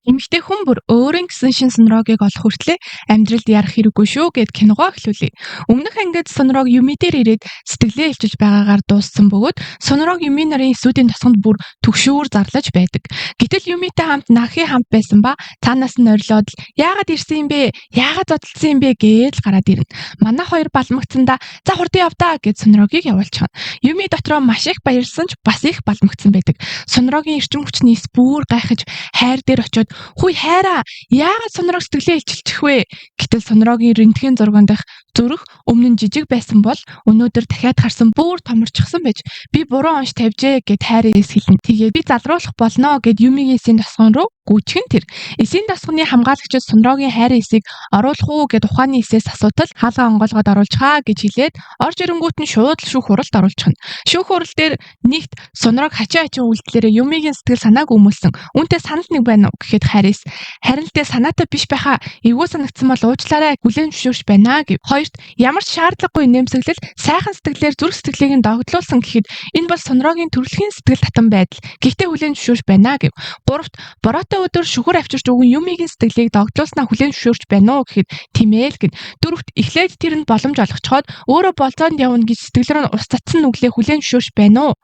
Эмэгтэй хүн бүр өөрийн гэсэн шин сонирхогийг олох хүртлээр амьдралд ярах хэрэггүй шүү гэд киногоо эхлүүлээ. Өмнөх ангид сонирхог юмий дээр ирээд сэтгэлээ илчилж байгаагаар дууссан бөгөөд сонирхог юмий нарын эсүүдийн тосгонд бүр түгшүүр зарлаж байдаг. Гэтэл юмийтэй хамт нахи хамт байсан ба цаанаас нь орилоод л яагаад ирсэн юм бэ? Яагаад зодтолсон юм бэ гэж гараад ирнэ. Манай хоёр балмагцсандаа за хурдан явдаа гэд сонирхогийг явуулчихна. Юмий дотроо маш их баярлсан ч бас их балмагцсан байдаг. Сонирхогийн эрчим хүчний эс бүр гайхаж хайр дээр очиод "Хүй хайраа, яагаад сонирхог сэтгэлээ илчилчих вэ?" Гэтэл сонирхогийн рентген зургаан дах зүрх өмнө нь жижиг байсан бол өнөөдөр дахиад харсан бүр томорчихсан байж "Би буруу онш тавьжээ" гэд хайрээс хэлнэ. Тэгээд "Би залруулах болно" гэд юмигийн эсийн тосгон руу гүйчихэн тэр. Эсийн тосгоны хамгаалагчид сонирхогийн хайрын эсийг оруулах уу гэд ухааны эсээс асуутал хаалгаа онгойлгоод оруулчихаа гэж хэлээд орж ирэнгүүт нь шууд л шүүх хуралд оруулчихна. Шүүх хурал дээр нэгт сонирхог хачин үйлдэлээрээ юмигийн сэтгэл санааг өмүүлсэн. Үүнтэй санал нэг байна уу гэхэд хайрээс харин л дээ санаатай биш байхаа эвгүй санагдсан бол уучлаарай хүлээн зөвшөөрч байна гэв. Хоёрт ямар ч шаардлагагүй нэмсэглэл сайхан сэтгэлээр зүрх сэтгэлийг нь догдлуулсан гэхэд энэ бол сонирхогийн төрөлхийн сэтгэл татан байдал. Гэхдээ хүлээн зөвшөөрч байна гэв. Гуравт бороотой өдөр шүхэр авчирч өгөн юмигийн сэтгэлийг догдлуулснаа хүлээн зөвшөөрч байна уу гэхэд тийм ээ л гэд. Дөрөвт эхлээд тэр нь боломж олгочхоод өөрөө болцоонд явна гэж сэтгэлээр нь ус цацсан нүглээ хүлээн зөвшөөрч байна уу.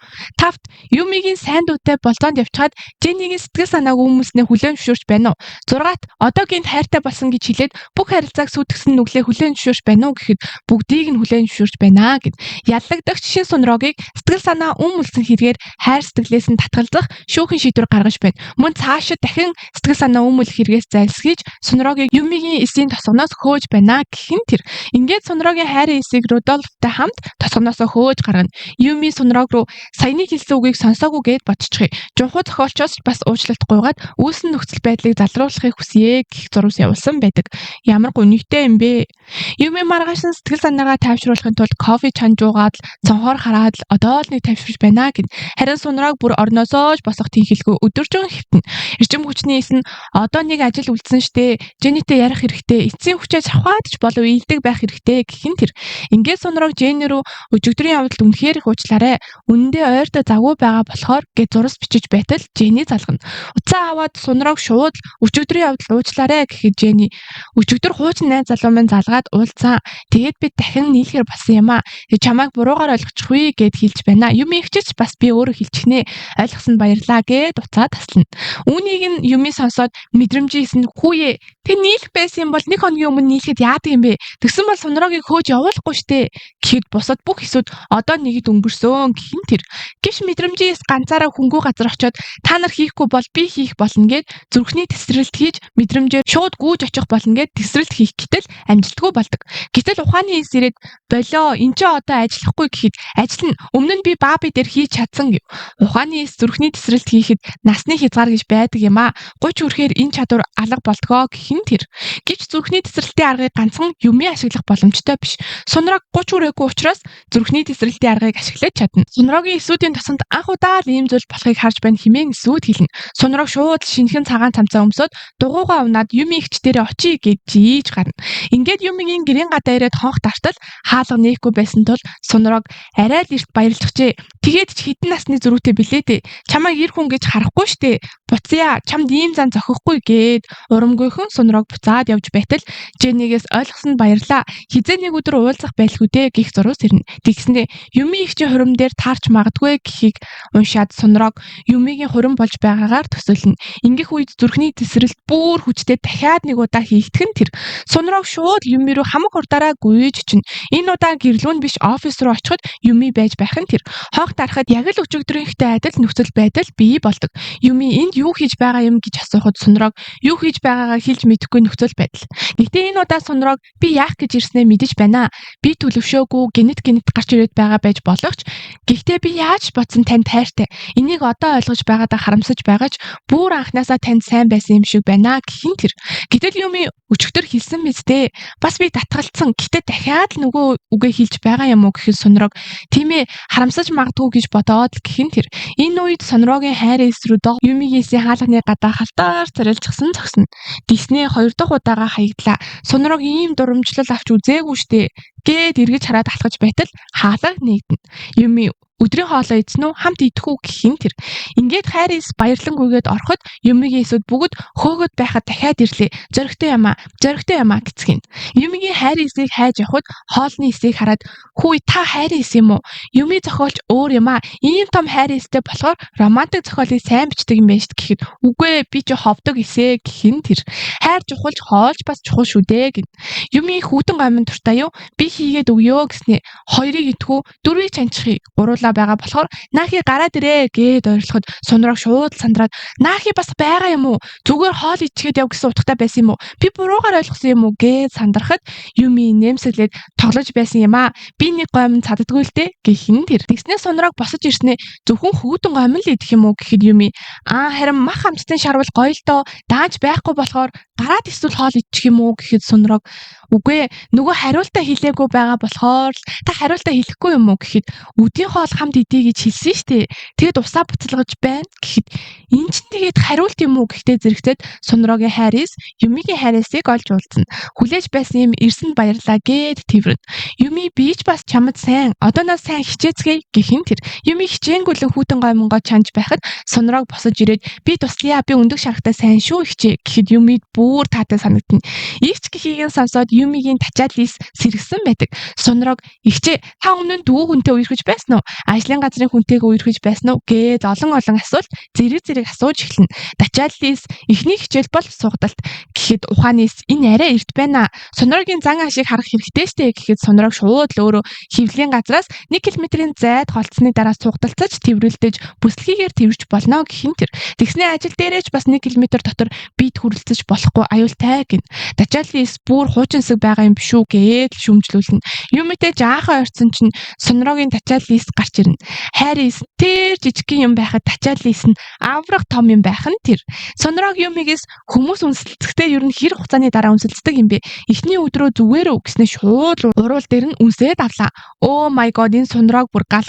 Тавт юмигийн сайн дуутай болцоонд явчихад Женигийн сэтгэл санааг хүмүүснээ хүлээн зөвшөөрч байна уу. 6-т одоогийн хайртай болсон гэж хэлээд бүх харилцааг сүйтгэсэн нүглээ хүлээн зөвшөөрч байна уу гэхэд бүгдийг нь хүлээн зөвшөөрч байна гэд. Яллагдагч шин сонирхогийг сэтгэл санаа өмүүлсэн хэрэгээр хайр сэтгэлээс нь татгалзах шүүхийн шийдвэр гаргаж байна. Мөн цаашид дахин сэтгэл санаа өмүүлэх хэрэгээс зайлсхийж сонирхогийг юмигийн эсийн тосгоноос хөөж байна гэх нь тэр. Ингээд сонирхогийн хайрын эсийг Рудольфтай хамт тосгоноос хөөж гаргана. Юми сонирхог руу саяны хэлсэн үгийг сонсоогүй гэд бодчихъя. Жунхуу зохиолчоос бас уучлалт гуйгаад үүсэн нөхцөл байдлыг залруулахыг хүсье гэх зурвас явуулсан байдаг. Ямар гонигтэй юм бэ? Юми маргааш нь сэтгэл санаагаа тайвшруулахын тулд кофе чанжуугаад л цонхоор хараад л одоо л нэг тайвширч байна гэд. Харин сонирхог бүр орноосоо ч босох тэнхэлгүй өдөржин хэвтэн. Эрчим хүчний эс нь одоо нэг ажил үлдсэн штэ. Женитэй ярих хэрэгтэй. Эцсийн хүчээ шавхаад ч болов ийдэг байх хэрэгтэй гэх нь тэр. Ингээд сонирхог Жени рүү өчигдрийн явдалд үнэхээр их уучлаарай. Үнэндээ ойртой завгүй байгаа болохоор гэж зурс бичиж байтал Жени залгана. Уцаа аваад сонирхог шууд өчигдрийн явдал уучлаарай гэхэд Жени өчигдөр хуучин найз залуу минь залгаад уулзсан. Тэгээд би дахин нийлэхэр болсон юм аа. Чамайг буруугаар ойлгочихгүй гэд хэлж байна. Юми ихчиж бас би өөрөө хэлчихнэ. Ойлгосон баярлаа гэд уцаа таслана. Үүнийг нь Юми сонсоод мэдрэмжийсэн хүүе. Тэг нийлэх байсан юм бол нэг хоногийн өмнө нийлэхэд яадаг юм бэ? Тэгсэн бол сонирхогийг хөөж явуулахгүй штэ. Гэхэд бусад бүх эсүүд одоо нэгэд өнгөрсөн гэх нь тэр. Гэвч мэдрэмжээс ганцаараа хөнгөө газар очиод та нар хийхгүй бол би хийх болно гэд зүрхний тесрэлт хийж мэдрэмжээр шууд гүйж очих болно гэд тесрэлт хийх гэтэл амжилтгүй болдог. Гэтэл ухааны эс ирээд болоо эн чи одоо ажиллахгүй гэхэд ажил нь өмнө нь би бааби дээр хийж чадсан гэв. Ухааны эс зүрхний тесрэлт хийхэд насны хязгаар гэж байдаг юм аа. 30 хүрэхээр энэ чадвар алга болдгоо гэх нь тэр. Гэвч зүрхний тесрэлтийн аргыг ганцхан Юми ашиглах боломжтой биш. Сонирхог 30 хүрээгүй учраас зүрхний тесрэлтийн аргыг ашиглаж чадна. Сонирхогийн эсүүдийн тосонд анх удаа л ийм зүйл болохыг харж байна хэмээн эсүүд хэлнэ. Сонирхог шууд шинэхэн цагаан цамцаа өмсөд дугуугаа унаад Юми ихч дээрээ очие гэж жийж гарна. Ингээд Юмигийн гэрийн гадаа ирээд хонх тартал хаалга нээхгүй байсан тул сонирхог арай л эрт баярлахжээ. Тэгээд ч хэдэн насны зөрүүтэй билээ дээ. Чамайг ир хүн гэж харахгүй штэ. Буцъя чамд ийм зан зохихгүй гэд урамгүйхэн сонирхог буцаад явж байтал Женигээс ойлгосон баярлаа. Хизээ нэг өдөр уулзах байлгүй дээ гих зурус ирнэ. Тэгснээ Юми ихчийн хурим дээр таарч магадгүй гэхийг уншаад сонирхог Юмигийн хурим болж байгаагаар төсөөлнө. Ингэх үед зүрхний тесрэлт бүр хүчтэй дахиад нэг удаа хийгдэх нь тэр. Сонирхог шууд Юми рүү хамаг хурдаараа гүйж чинь. Энэ удаа гэрлүүн биш офис руу очиход Юми байж байх нь тэр. Хонх дарахад яг л өчигдрийнхтэй адил нөхцөл байдал бий болдог. Юми энд юу хийж байгаа юм гэж асуухад сонирхог юу хийж байгаагаа хэлж мэдэхгүй нөхцөл байдал. Гэхдээ энэ удаа сонирхог би яах гэж ирснээ мэдэж байна. Би төлөвшөөгүй гинэт гарч ирээд байгаа байж болох ч гэхдээ би яаж бодсон танд хайртай. Энийг одоо ойлгож байгаадаа харамсаж байгаа ч бүр анханасаа танд сайн байсан юм шиг байна гэх нь тэр. Гэтэл Юми өчигдөр хэлсэн мэт дээ. Бас би татгалцсан. Гэтэ дахиад л нөгөө үгээ хэлж байгаа юм уу гэхэд сонирхог тийм ээ харамсаж магадгүй гэж бодоод л гэх нь тэр. Энэ үед сонирхогийн хайр эс рүү доо Юмигээс хаалганы гадаа халтаар царилжчихсан зогсно. Дисней 2 дахь удаага хаягдлаа. Сонирхог ийм дурамжлал авч үзээгүй штэ. Гээд эргэж хараад алхаж байтал хаалга нэгдэнэ. Юми Өдрийн хоолоо эзэн үү? Хамт идэх үү гэх юм тэр. Ингээд Харис баярлангүйгээд ороход Юмигийн эсүүд бүгд хөөгд байхад дахиад ирлээ. Зоригтой юм аа гэцгэн. Юмигийн Харисыг хайж явхад хоолны эсийг хараад "Хүү та Харис юм уу? Юми зохиолч өөр юм аа. Ийм том Харистэй болохоор романтик зохиолыг сайн бичдэг юм байна шүү" гэхэд "Үгүй ээ, би ч ховдог эсэ" гэхин тэр. Хайр чухалч хоолч бас чухал шүү дээ гин. Юми хүүтэн гомын дуртай юу? Би хийгээд өгөө гэснээ. Хоёрыг идэхүү, дөрвийг чанчихыг гуруулаа байгаа болохоор "Наахи гараад ирээ" гэд ойрлоход Сунраг шууд сандраад "Наахи бас байгаа юм уу? Зүгээр хоол ичгээд яв гэсэн утгатай байсан юм уу? Би буруугаар ойлгосон юм уу?" гэд сандрахад Юми нэмсэглээд "Тоглож байсан юм аа. Би нэг гомн цаддаггүй л дээ" гэхин тэр. Тэгснээ Сунраг босож ирснээ "Зөвхөн хүүтэн гомн л идэх юм уу?" гэхэд Юми харин мах амттын шарвал гоё л доо. Дааж байхгүй болохоор гараад эсвэл хоол ичих юм уу гэхэд Сунраг "Үгүй ээ, нөгөө хариултаа хэлээгүй байгаа болохоор л та хариултаа хэлэхгүй юм уу?" гэхэд "Өдийн хоол хамт идэ гэж хэлсэн штэ. Тэгэд усаа буцалгаж байна" гэхэд "Эн чинь тэгээд хариулт юм уу?" гэхдээ зэрэгцээд Сунрагийн Харис Юмигийн Харисыг олж уулзна. "Хүлээж байсан юм ирсэнд баярлаа" гэд тэрвэрнэ. Юми "Би ч бас чамд сайн. Одооноос сайн хичээцгээе" гэхин тэр. Юми хичээнгүйлэн хүүтэн гомонгоо чанж байхад Сунраг босож ирээд "Би туслая. Би өндөг шарахтай сайн шүү хичээ" гэхэд Юмид бүр таатай санагдана. Игч гэхийг нь сонсоод Юмигийн тачаалис сэргсэн байдаг. Сунраг "Игчээ, та өмнө нь дүү хүнтэй үерхэж байсан уу? Ажлын газрын хүнтэйгээ үерхэж байсан уу?" гэд олон асуулт зэрэг асууж эхэлнэ. Тачаалис "Эхний хичээл бол сугдалт" гэхэд ухаанис "Энэ арай эрт байна. Сунрагийн зан ашиг харах хэрэгтэй штэ" гэхэд Сунраг шууд л өөрөө хөвлийн газраас 1 км-ийн зайд холцсны дараа сугдалцаж тэврэлдэж бүслэхийгээр тэрвэрч болно гэхин тэр. Тэгснээ ажил дээрээч бас 1 км дотор бид хүрэлцэж болохгүй аюултай гин. Тачаалис бүр хуучинсаг байгаа юм биш үү гэд шүмжлүүлнэ. Юмитэй жаахан ойрцсон чинь Сунрагийн Тачаалис гарч ирнэ. Харис тэр жижигхэн юм байхад Тачаалис нь аврах том юм байх нь тэр. Сунраг Юмигээс "Хүмүүс үнсэлцэхдээ ер нь хэр хугацааны дараа үнсэлцдэг юм бэ? Эхний өдрөө зүгээр үү?" гэснээр шууд уруул дээр нь үнсээд авлаа. "Oh my god, энэ Сунраг бүр гал.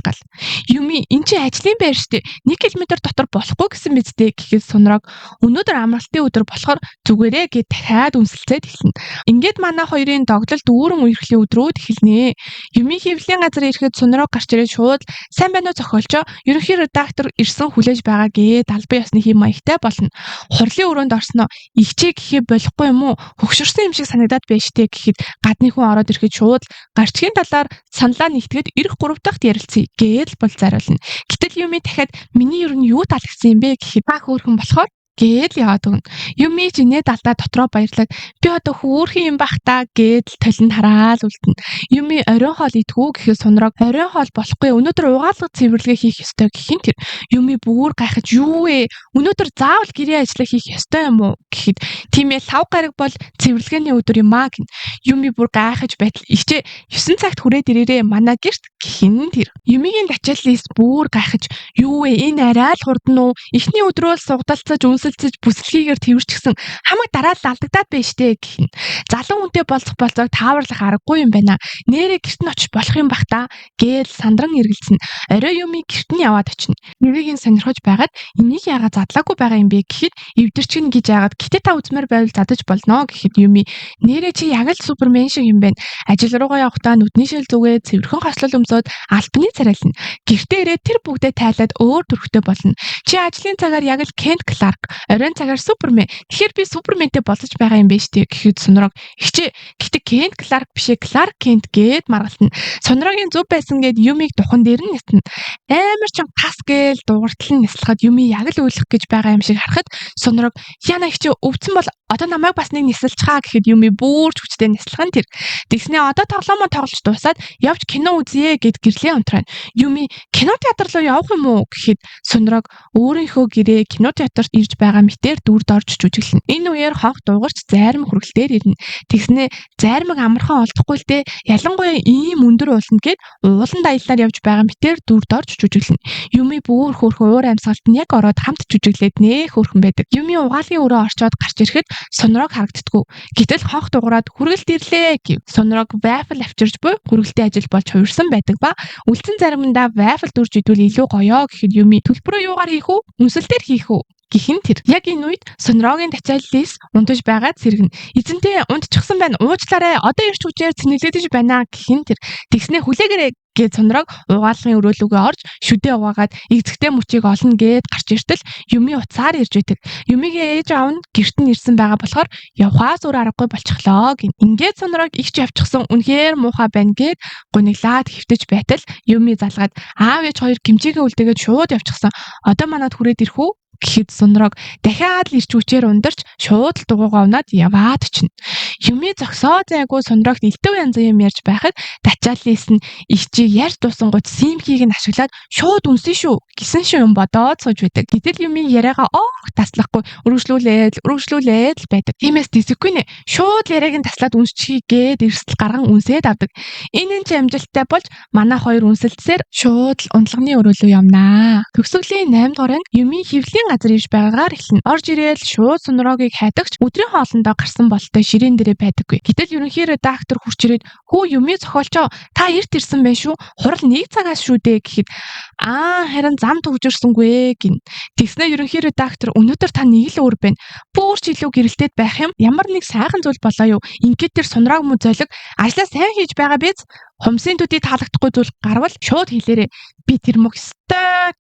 Юми энэ чи ажлын байр штэ. 1 км дотор болохгүй гэсэн биз дээ" гэхэд Сунраг "Өнөөдөр амралтын өдөр болохоор зүгээрээ" гэд дахиад үнсэлцээд эхэлнэ. Ингээд манай хоёрын доглол дүүрэн үерхлийн өдрүүд эхэлнэ. Юми хөвлийн газар ирэхэд Сунраг гарч ирээд шууд "Сайн байна уу зохиолчоо? Ерөнхий редактор ирсэн хүлээж байгаа" гэд албан ёсны хэм маягтай болно. Хурлын өрөөнд орсноо "Игчээ гэхээ болохгүй юм уу? Хөгшөрсөн юм шиг санагдаад байна штэ" гэхэд гадны хүн ороод ирэхэд шууд "Гарчгийн талаар саналаа нэгтгээд эх 3 дахьт ярилцъя" гэд л бол зариулна. Гэтэл Юми дахиад "Миний ер нь юу таалагдсан юм бэ?" гэхэд "Та хөөрхөн болохоор" гэд л яваад өгнө. Юми жинээд алдаа дотроо баярлаад "Би одоо хөөрхөн юм бах та" гэд л толинд хараал үлдэнэ. Юми оройн хоол идэхүү гэхэд Сунраг "Оройн хоол болохгүй. Өнөөдөр угаалга цэвэрлэгээ хийх ёстой" гэхин тэр. Юми бүр гайхаж "Юу вэ? Өнөөдөр заавал гэрээ ажиллаа хийх ёстой юм уу?" гэхэд "Тийм ээ, лав гараг бол цэвэрлэгээний өдөр юм аа" гин. Юми бүр гайхаж байтал "Игчээ 9 цагт хүрээд ирээрээ манай гэрт" гэхин тэр. Юмигийн Тачаалис бүр гайхаж "Юу вэ? Энэ арай л хурдан уу? Эхний өдрөө л сугдалцаж үнсэлцэж бүслэхийгээр тэрвэрчсэн хамаг дараа л алдагдаад байна штэ" гэхин. "Залуу хүнтэй болцох тааварлах аргагүй юм байна. Нээрээ гэрт нь очиж болох юм бах та" гэд сандран эргэлзэнэ. Орой Юми гэрт нь яваад очино. Юмигийн сонирхож байгаад "Энийг яагаад задлаагүй байгаа юм бэ?" гэхэд "Эвдэрчин гэж яагаад гэтээ та үзмээр байвал задаж болно" гэхэд Юми "Нээрээ чи яг л супермен шиг юм байна. Ажил руугаа явахдаа нүдний шил зүгээд цэвэрхэн хослол өмсөөд альбаны царайлна. Гэртээ ирээд тэр бүгдээ тайлаад өөр төрхтэй болно. Чи ажлын цагаар яг л Кент Кларк, оройн цагаар Супермен. Тэгэхээр би Суперментэй болцож байгаа юм байна штэ" гэхэд Сунраг "Игчээ, гэтээ Кент Кларк бишээ, Кларк Кент" гэд маргалтна. Сунрагийн зөв байсан гэд Юмиг духан дээр нь нисна. Амар ч тас гээл дууртал нь нислахад Юми яг л өөлөх гэж байгаа юм шиг харахад Сунраг "Яна игчээ өвдсөн бол одоо намайг бас нэг нисэлцгаа" гэхэд Юми бүрч хүчтэй нислах нь тэр. Тэгснээ "Одоо тоглоомоо тоглож дуусаад явж кино үзье" гэд гэрлээ унтраад. Юми "Кино театр руу явах юм уу?" гэхэд Сунраг өөрийнхөө гэрээ кино театрт ирж байгаа мэтээр дүрд орж жүжиглэнэ. Энэ үеэр хонх дуугарч Зайрмаг хүргэлтээр ирнэ. Тэгснээ Зайрмаг амархан олдохгүй л дээ. Ялангуяа ийм өндөр ууланд гээд уулан даяллаар явж байгаа мэтээр дүрд орж жүжиглэнэ. Юми бүр хөөрхөн уур амьсгалд нь яг ороод хамт жүжиглээд нээ хөөрхөн байдаг. Юми угаалгын өрөө орчоод гарч ирэхэд Сунраг харагддаггүй. Гэтэл хонх дуурайд "Хүргэлт ирлээ" гэв. Сунраг вафл авчирч буй хүргэлтийн ажил болж хувирсан байдаг ба үлдсэн заримдаа вафл дүрж идвэл илүү гоёо гэхэд Юми "Төлбөрөө юугаар хийх үү? Үнсэлтээр хийх үү?" Гэхэн тэр яг энэ үед Сонироогийн тачааллаас унтаж байгаад сэргэн. Эзэнтэй унтчихсан байна. Уучлаарай. Одоо ирч хүчээр цэнэглэгдэж байна гэхэн тэр. Тэгснээ хүлээгээрэй гэд Сонирог угаалгын өрөөлөгөө орж шүдээ угаагаад игзэгтэй мөчийг олно гэд гарч иртэл Юми уцаар ирж байдаг. Юмигийн ээж аав нь гэрт нь ирсэн байгаа болохоор явхаас өөр аргагүй болчихлоо гин. Ингээд Сонирог ихч явчихсан үнэхээр муухай байна гэд гуниглаад хэвтэж байтал Юми залгаад аав ээж хоёр гимчээгээ үлдээгээд шууд явчихсан. Одоо манад хүрээд ирэх үү? Гэхэд Сонирог дахиад л ирч хүчээр ундарч шууд л дугуйгаа унаад яваад чинь. Юми зогсоо зайгүй Сонирогт элдв янз юм ярьж байхад тачааллаас нь ихчийг ярьж дуусангууд симхийг нь ашиглаад шууд үнсэн шүү гэсэн шиг юм бодоод сууж байдаг. Гэтэл Юми яриагаа таслахгүй өргөжлүүлээд л байдаг. Тиймээс дисэггүй нэ. Шууд яриаг нь таслаад үнсчихийгээд эрсдэл гарган үнсээд авдаг. Энэ нь ч амжилттай болж манай хоёр үнсэлтсээр шууд л унтлагын өрөөлөө явнаа. Төгсгөлийн 8 дугаар нь Юми хөвлийн газар ирж байгаагаар эхэлнэ. Орж ирээл шууд Сонироогийг хайдагч өдрийн хоолндоо гарсан болтой ширээн дээрээ байдаггүй. Гэтэл ерөнхий редактор хурч ирээд "Хүү Юми зохиолчоо та эрт ирсэн байх шүү. Хурал 1 цагаас шүү дээ" гэхэд харин зам төвжирсэнгүй гин. Тэгснэ ерөнхий редактор "Өнөөдөр та нэг л өөр байна. Бүрч илүү гэрэлтээд байх юм. Ямар нэг сайхан зүйл болоо юу? Ингээд тэр Сонирог мөн золиг ажлаа сайн хийж байгаа биз? Хумсын төдий таалагдахгүй зүйл гарвал шууд хэлээрэй. Би тэр мөх өстой"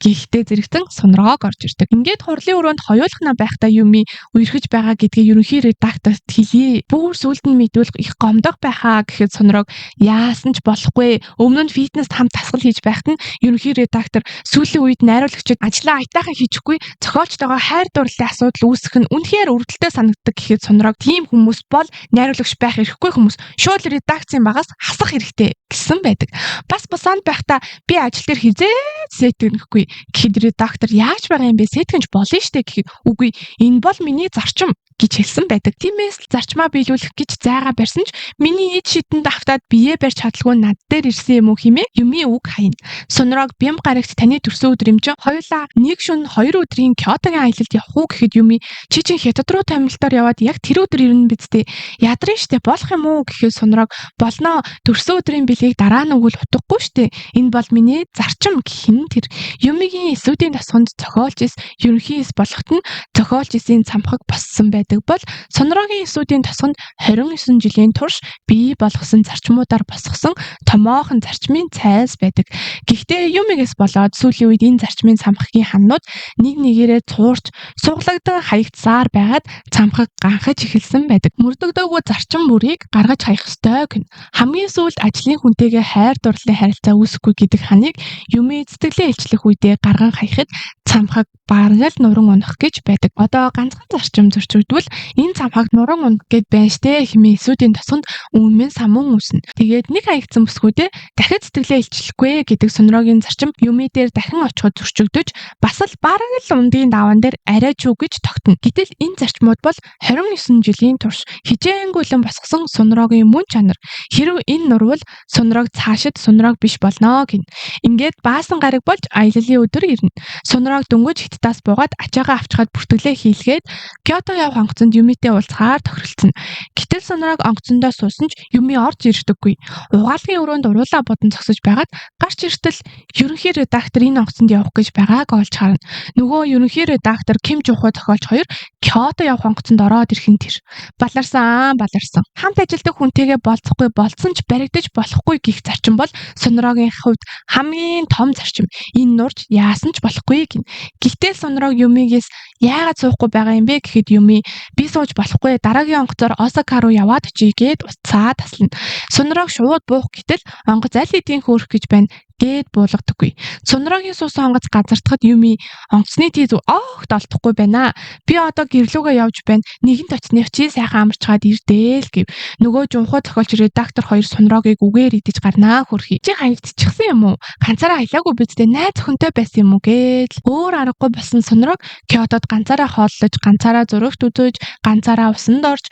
Гэхдээ зэрэгтэн Сонирог орж ирдэг. Ингээд хурлын өрөөнд хоёулахна байхдаа Юми үерхэж байгаа гэдгийг ерөнхий редакторт хэлье. Бүр сүлд нь мэдүүлэх их гомдох байхаа гэхэд Сонирог яасан ч болохгүй. Өмнө нь фитнест хамт тасгал хийж байхад нь ерөнхий редактор сүүлийн үед найруулагчид ажлаа аятайхан хийчихгүй зохиолчтойгоо хайр дурлалын асуудал үүсэх нь үнэхээр өрөвдөлтэй санагддаг гэхэд Сонирог тийм хүмүүс бол найруулагч байх эрхгүй хүмүүс шууд редакцийн багаас хасах хэрэгтэй гэсэн байдаг. Бас бусаанд байхдаа би ажил дээр хизээ сэтгэнэхгүй. Гэхэд редактор яаж байгаа юм бэ? Сэтгэнж болно штэ гэхэд үгүй энэ бол миний зарчим гэж хэлсэн байдаг. Тиймээс л зарчмаа биелүүлэх гэж зайгаа барьсан ч миний эд шидэнд автаад бие барьж чадлагүй над дээр ирсэн юм уу хэмээн Юми үг хайна. Сонирог бям гарагт таны төрсөн өдөр юм чи хоёулаа нэг шөнө 2 өдрийн Кёотогийн аялалд явах уу гэхэд Юми чи чин хятад руу тамилтаар яваад яг тэр өдөр ирнэ биз дээ. Ядрын штэ болох юм уу гэхэд Сонирог болно. Төрсөн өдрийн билгийг дараа нь өгвөл утгагүй штэ. Энэ бол миний зарчим гэхэн тэр Юмигийн эсүүдийн тасганд зохиолчис ерөнхийс болохт нь зохиолчисийн цамхаг боссон байдаг бол Сонироогийн эсүүдийн тасганд 29 жилийн турш бий болгосон зарчмуудаар босгосон томоохон зарчмын цайз байдаг. Гэхдээ Юмигээс болоод сүүлийн үед энэ зарчмын цамхагийн ханууд нэг нэгээрээ цуурч суглагдсан хаягдсаар байгаад цамхаг ганхаж эхэлсэн байдаг. Мөрдөгдөөгүй зарчим бүрийг гаргаж хаях ёстой гэн. Хамгийн сүүлд ажлын хүнтэйгээ хайр дурлалын харилцаа үүсэхгүй гэдэг ханыг Юми сэтгэлээ илчлэх үедээ гарган хаяхад цамхаг бараг л нуран унах гэж байдаг. Одоо ганцхан зарчим зөрчигдвөл энэ цамхаг нуран унах гэд байна штэ хэмээн эсүүдийн тосгонд үнэн самун үснэ. Тэгээд нэг хаягдсан бүсгүүдээ дахиад сэтгэлээ илчлэхгүй гэдэг Сонироогийн зарчим Юми дээр дахин очиход зөрчигдөж бас л бараг л ундын даван дээр арай ч үг гэж тогтно. Гэтэл энэ зарчмууд бол 29 жилийн турш хижээнгүйлэн босгосон Сонироогийн мөн чанар. Хэрв энэ нурвал Сонирог цаашид Сонирог биш болно гин. Ингээд баасан гараг болж аяллаа өдөр ирнэ. Сонирог дөнгөж Хятадаас буугаад ачаагаа авчгаад бүртгэлээ хийлгээд Кёото явах онгоцонд Юмитэй уулзахаар тохиролцсон. Гэтэл Сонирог онгоцондоо суусан ч Юми орж ирдэггүй. Угаалгын өрөөнд уруулаа бодон зогсож байгаад гарч иртэл ерөнхий редактор энэ онгоцонд явах гэж байгааг олж харна. Нөгөө ерөнхий редактор Ким Жухо зохиолч хоёр Кёото явах онгоцонд ороод ирэхэн тэр баларсан. Хамт ажилдаг хүнтэйгээ болцохгүй болцсон ч баригдаж болохгүй гих зарчим бол Сонироогийн хувьд хамгийн том зарчим. Энэ нурж яасан ч болохгүй гин. Гэхдээ Сонирог Юмигээс яагаад суухгүй байгаа юм бэ гэхэд Юми би сууж болохгүй дараагийн онгоцоор Осака руу яваад очийгээд уцаа таслана. Сонирог шууд буух гэтэл онгоц аль хэдийн хөөрөх гэж байна гээд буулгадаггүй. Сонироогийн суусан онгоц газардахад Юми онгоцны тийз огт олдохгүй байна. Би одоо гэрлүүгээ явж байна. Нэгэнт очсных чи сайхан амарчгаад ирдээл гэв. Нөгөө жунхуу зохиолч редактор хоёр Сонироогийг үгээр идэж гарнаа хөрхий. Чи хаягдчихсан юм уу? Ганцаараа аялаагүй биздээ найз охинтой байсан юм уу гээд өөр аргагүй болсон Сонирог Кёотод ганцаараа хооллож, ганцаараа зурагт үзэж, ганцаараа усанд орж,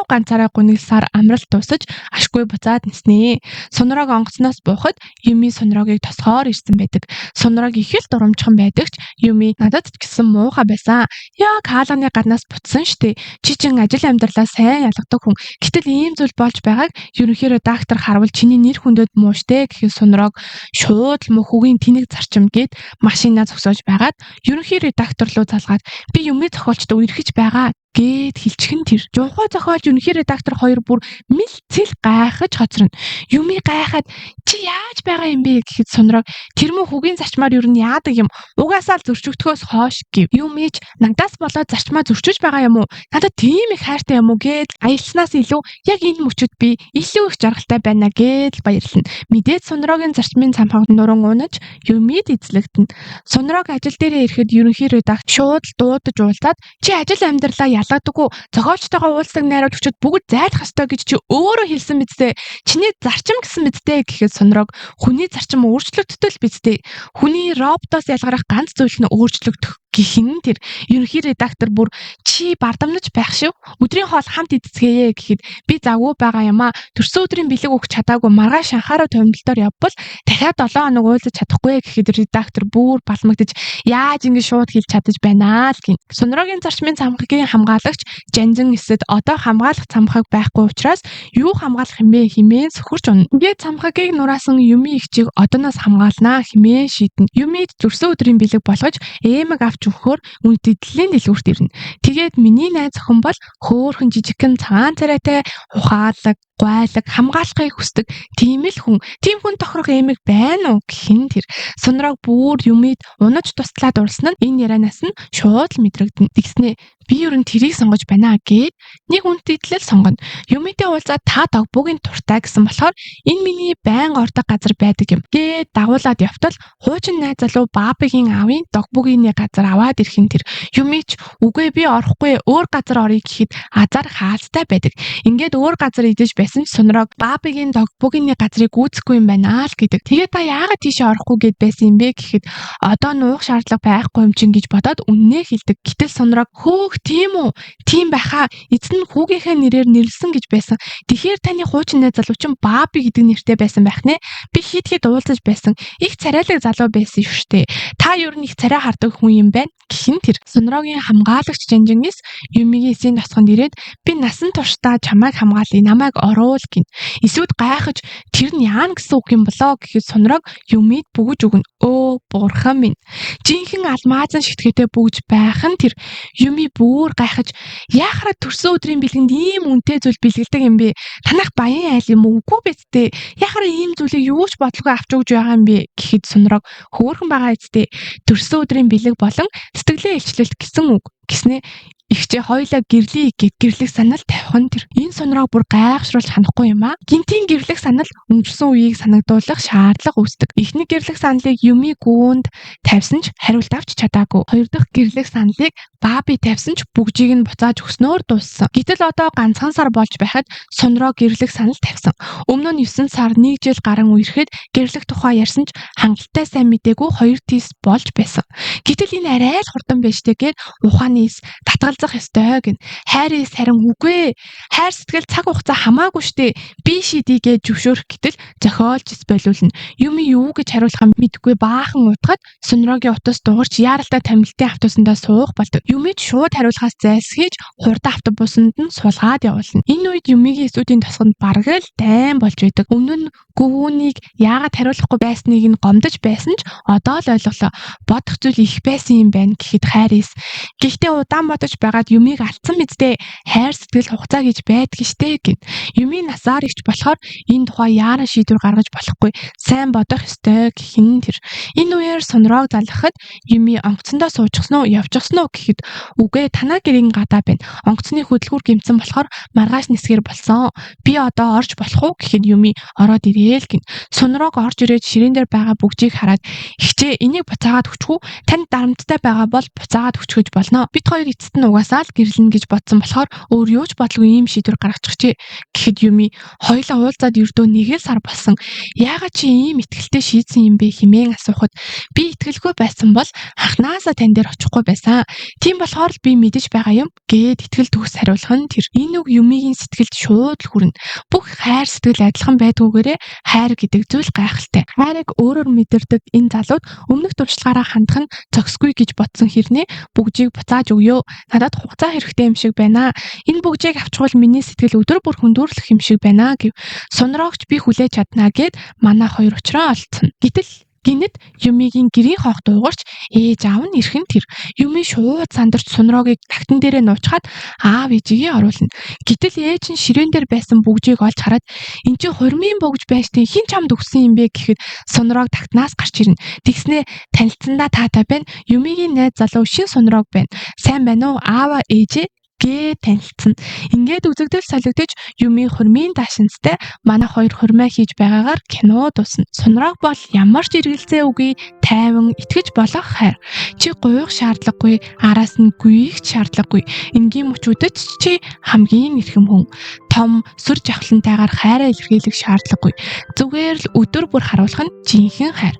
ганцаараа гуниглсаар амралт дуусаж ашгүй буцаад ниснэ. Сонирог онгоцноос буухад Юми Сонирог Сунрагийг тосгоор ирсэн байдаг. Сунраг их л дурамчхан байдаг ч Юми надад ч гэсэн муухай байсан. Яа Каалагны гаднаас буцсан штэ. Чи чин ажил амьдралаа сайн ялгадаг хүн. Гэтэл ийм зүйл болж байгааг ерөнхий редактор харвал чиний нэр хүндэд муу штэ гэхэд Сунраг шууд л мөхөгийн тэнэг зарчим гээд машинаа зогсоож байгаад ерөнхий редактор руу залгаад би Юми зохиолчд үерхэж байгаа гэд хэлчихэн тэр. Жунхаа зохиолч ерөнхий редактор хоёр бүр мэлцэл гайхаж хоцорно. Юми гайхаад чи яаж байгаа юм бэ гэхэд Сунраг тэр мөн хөгийн зарчмаар юу нь яадаг юм. Угаасаа л зөрчигдөхөөс хойш гэв. Юми ч нагдаас болоод зарчмаа зөрчиж байгаа юм уу? Надад тийм их хайртай юм уу гэд аялснаас илүү яг энэ мөчөд би илүү их жаргалтай байна гэд баярлана. Мэдээд Сунрагийн зарчмын цамхаг нуран унаж Юмид эзлэгдэнэ. Сунраг ажил дээрээ ирэхэд ерөнхий редактор шууд дуудаж уулзаад чи ажил амьдралаа ялгадаггүй зохиолчтойгоо уулздаг найрууд өчөд бүгд зайлах ёстой гэж чи өөрөө хэлсэн мэдтэй. Чиний зарчим гэсэн мэдтэй гэхэд Сунраг хүний зарчим өөрчлөгддөг л бидтэй. Хүний роботоос ялгарах ганц зүйл нь өөрчлөгдөх гэхин тэр ерөнхий редактор бүр чи бардамнаж байх шив. Өдрийн хоол хамт идцгээе гэхэд би завгүй байгаа юм а. Төрсөн өдрийн бэлэг өгч чадаагүй маргааш анхаарал томилдоор явбал дахиад 7 хоног уулзаж чадахгүй гэхэд редактор бүр балмагдаж яаж ингэ шууд хэлж чадаж байна л гин. Сунрагийн зарчмын цамхагийн хамгаалагч Жанзан эсэд одоо хамгаалах цамхаг байхгүй учраас юу хамгаалах юм бэ хэмээн сөхөрч унна. Тэгээд цамхагийг нураасан Юми ихчийг одооноос хамгаалнаа хэмээн шийднэ. Юмид төрсөн өдрийн бэлэг болгож эмэг авч өгөхөөр үндэтлэлийн дэлгүүрт ирнэ. Тэгээд миний найз охин бол хөөхөн жижигхэн цагаан царайтай ухаалаг гуайлаг хамгаалахыг хүсдэг тийм л хүн. Тийм хүн тохирох эмэг байна уу гэхин тэр. Сунраг бүр Юмид унаж туслаад урсан нь энэ ярианаас нь шууд л мэдрэгдэнэ. Тэгснэ би ер нь тэрийг сонгож байна гэд нэг үндэтлэл сонгоно. Юмидээ уулзаад та догбуугийн туртай гэсэн болохоор энэ миний байн ордог газар байдаг юм гэд дагуулад явтал хуучин найз залуу Баабигийн аавын догбуугийн газар аваад ирхэн тэр. Юмич үгүй би орохгүй өөр газар орё гэхэд азар хаалцтай байдаг. Ингээд өөр газар идэж байсан ч Сунраг Баабигийн догбуугийн газрыг гүйцэхгүй юм байна л гэдэг. Тэгээ та яагаад тийшээ орохгүй гэд байсан юм бэ гэхэд одоо нуух шаардлага байхгүй юм чинь гэж бодоод үннээ хэлдэг. Гэтэл Сунраг хөөх тийм үү? Тийм байхаа. Эзэн нь хүүгийнхээ нэрээр нэрлсэн гэж байсан. Тэгэхээр таны хуучин найз залуу чинь Бааби гэдэг нэртэй байсан байх нэ. Би хит уулзаж байсан. Их царайлаг залуу байсан шүү дээ. Та ер нь их царай хардаг хүн юм байна. Гэхин тэр. Сунрагийн хамгаалагч Жанжингис Юмигийн эсийн тосгонд ирээд би насан туршдаа чамайг хамгаалъя, намайг оруул гин. Эсвүүд гайхаж тэр нь яана гэсэн үг юм болоо гэхэд Сунраг Юмид бөгөж өгнө. Өө бурхан минь. Жинхэнэ алмаазан шитгээтэй бөгж байх нь тэр. Юми бүр гайхаж яахаараа төрсөн өдрийн бэлгэнд ийм үнэтэй зүйл бэлгэлдэг юм бэ? Танах баян айл юм уу? Үгүй биз дээ. Яахаараа ийм зүйлийг юу ч бодлого авч өгж байгаа юм бэ гэхэд Сунраг хөөрхөн байгаа эцтэй. Төрсөн өдрийн бэлэг болон сэтгэлээ илчлэлт гэсэн үг гэснээ ихчээ хоёлаа гэрлээ гэд гэрлэх санал тавих нь тэр. Энэ Сунраг бүр гайхшруулж ханахгүй юм а. Гинтийн гэрлэх санал өнгөрсөн үеийг санагдуулах шаардлага үүсдэг. Эхний гэрлэх саналыг Юми гүнд тавьсан ч хариулт авч чадаагүй. Хоёр дахь гэрлэх саналыг Бааби тавьсан ч бүгжийг нь буцааж өгснөөр дууссан. Гэтэл одоо ганцхан сар болж байхад Сунраг гэрлэх санал тавьсан. Өмнө нь 9 сар 1 жил гарan үерхэд гэрлэх тухай ярьсан ч хангалттай сайн мэдээгүй 2 тийс болж байсан. Гэтэл энэ арай л хурдан байж тэгээд ухааны ис татгалзах ёстой гин. Хайрын сарин үгүй. Хайр сэтгэл цаг хугацаа хамаагүй штэ. Би шийдий гэж зөвшөөрөх гэтэл зохиолч болиулна. Юми юу гэж хариулах юм мэдгүй баахан утгаад Сунрагийн утас дуурч яаралтай томилтын автобусандаа суух болдог. Юмид шууд хариулахаас зайлсхийж хурдан автобусанд нь суулгаад явуулна. Энэ үед Юмигийн эсүүдийн тосгонд бараг л дайн болж байдаг. Өмнө нь гүвүүнийг яагаад хариулахгүй байсныг нь гомдож байсан ч одоо л ойлголоо. Бодох зүйл их байсан юм байна гэхэд хайрыс. Гэхдээ удаан бодож байгаад Юмиг алдсан мэдтэй. Хайр сэтгэл хугацаа гэж байдаг штэ гин. Юми насаар ивч болохоор энэ тухай яаран шийдвэр гаргаж болохгүй. Сайн бодох ёстой гэхин тэр. Энэ үеэр Сунраг залгахад Юми онгоцондоо суучихсан уу, явчихсан уу гэхэд үгүй танаа гэрийн гадаа байна. Онгоцны хөдөлгүүр гимцэн болохоор маргааш нисгэр болсон. Би одоо орж болох уу гэхэд Юми ороод ирээл гин. Сунраг орж ирээд ширээн дээр байгаа бүгжийг хараад ихчээ энийг буцаагаад өчгөө танд дарамттай байгаа бол буцаагаад өчгөж болно. Бид хоёр эцэст нь угаасаа л гэрлэнэ гэж бодсон болохоор өөр юу ч бодлого ийм шийдвэр гаргачихжээ. Гэхэд Юми хоёлаа уулзаад ердөө 1 сар болсон. Яагаад чи ийм ихтгэлтэй шийдсэн юм бэ хэмээн асуухад би итгэлгүй байсан бол анхнаасаа тань дээр очихгүй байсан. Тийм болохоор л би мэдэж байгаа юм гэд итгэл төгс хариулах нь тэр. Энэ үг Юмигийн сэтгэлд шууд л хүрнэ. Бүх хайр сэтгэл адилхан байдгүйгээрээ хайр гэдэг зүйл гайхалтай. Хайрыг өөрөөр мэдэрдэг энэ залууд өмнөх туршлагаараа хандах нь зохисгүй гэж бодсон хэрнээ бүгжийг буцааж өгөө. Надад хугацаа хэрэгтэй юм шиг байна. Энэ бүгжийг авчвал миний сэтгэл өдөр бүр хүндүрлэх юм шиг байна гэв. Сонирогч би хүлээж чаднаа гэд манай хоёр учраа олцсон. Гэтэл гинэд Юмигийн гэрийн хоох дуугарч ээж аав нь ирхэн тэр. Юми шууд сандарч Сунрогийг тагтан дээрээ нуучгаад аав ээжигээ оруулна. Гэтэл ээж нь ширээн дээр байсан бүгжийг олж хараад эн чинь хурмын бүгж байштай хин чамд өгсөн юм бэ гэхэд Сунрог тагтнаас гарч ирнэ. Тэгснээ танилцсандаа таатай байна. Юмигийн найз залуу шин Сунрог байна. Сайн байна уу аава ээжээ гээ танилцсан. Ингээд үзэгдэл солигдож Юми хурмын даашинзтай манай хоёр хурмаа хийж байгаагаар кино дуусна. Сунрог бол ямар ч эргэлзээ үгүй тайван итгэж болох хайр. Чи гуйх шаардлагагүй, араас нь гүйх шаардлагагүй. Энгийн мөчүүдэд чи хамгийн эрхэм хүн. Том сүр жавхлантайгаар хайраа илэрхийлэх шаардлагагүй. Зүгээр л өдөр бүр харуулах нь жинхэнэ хайр.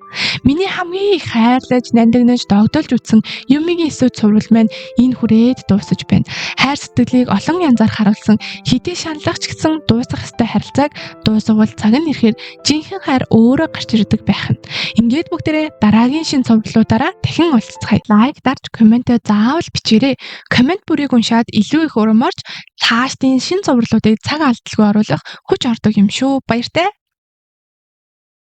Миний хамгийн их хайрлаж, нандинаж, догдолж үтсэн Юмигийн эсүүд цуврал маань энэ хүрээд дуусаж байна. Хайр сэтгэлийг олон янзаар харуулсан хэдий шаналгач гэсэн дуусах ёстой харилцааг дуусгавал цаг нь ирэхээр жинхэнэ хайр өөрөө гарч ирдэг байх нь. Ингээд бүгдээрээ дараагийн шин цувралуудаараа дахин уулзцгаая. Лайк дарж комментээ заавал бичээрэй. Коммент бүрийг уншаад илүү их ураморж цаашдын шин цувралуудыг цаг алдалгүй оруулах хүч ордог юм шүү. Баяртай.